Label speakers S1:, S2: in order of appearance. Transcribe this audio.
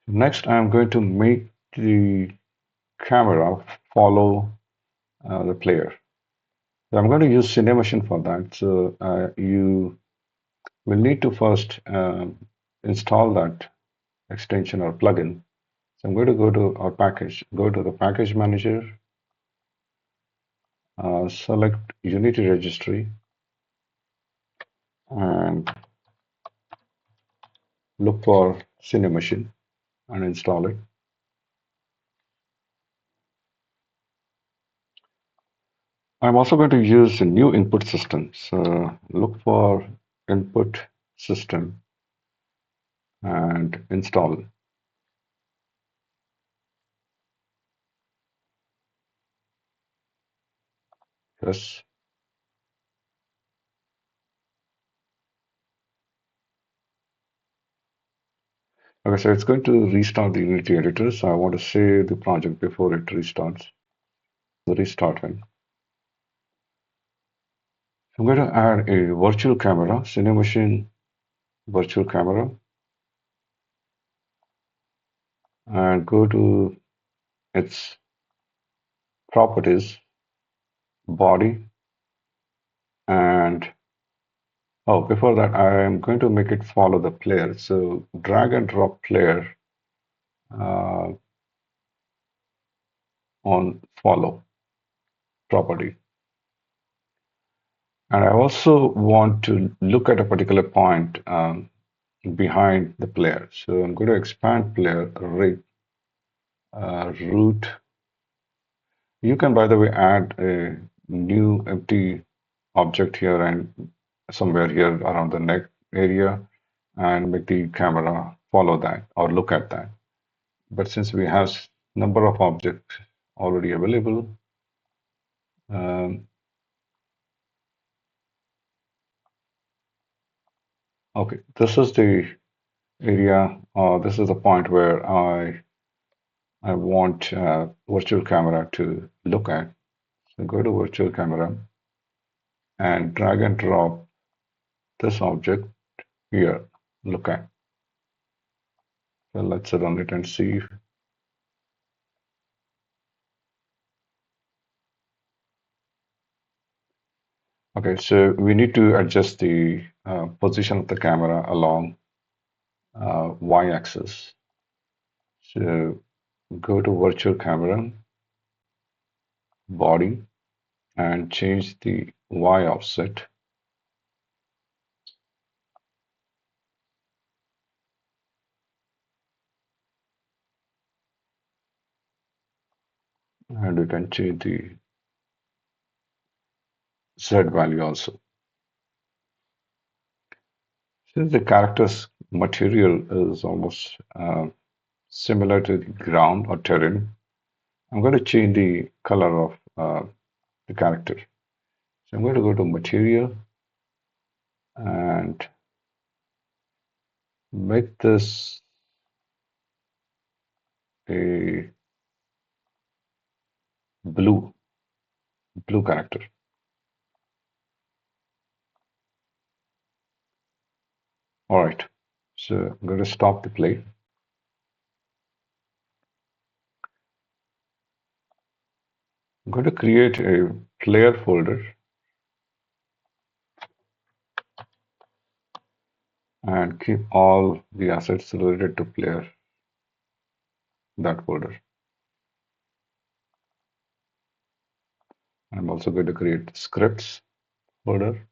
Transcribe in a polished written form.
S1: Next, I'm going to make the camera follow the player. So I'm going to use Cinemachine for that. So you will need to first install that extension or plugin. So I'm going to go to our package, go to the package manager, select Unity registry, and look for Cinemachine and install it. I'm also going to use a new input system. So look for input system and install. Yes. Okay, so it's going to restart the Unity editor. So I want to save the project before it restarts. The restarting. I'm going to add a virtual camera, Cinemachine virtual camera, and go to its properties, body, and oh, before that, I am going to make it follow the player. So drag and drop player uh, on follow property. And I also want to look at a particular point behind the player. So I'm going to expand player rig root. You can, by the way, add a new empty object here and somewhere here around the neck area and make the camera follow that or look at that. But since we have number of objects already available, um, okay, this is the area, this is the point where I want virtual camera to look at. So go to virtual camera and drag and drop this object here, look at. So let's run it and see. Okay, so we need to adjust the position of the camera along y-axis. So go to virtual camera, body, and change the y offset. And we can change the z value also. Since the character's material is almost similar to the ground or terrain, I'm going to change the color of the character. So I'm going to go to material and make this a blue character. All right. So I'm going to stop the play. I'm going to create a player folder and keep all the assets related to player that folder. I'm also going to create scripts folder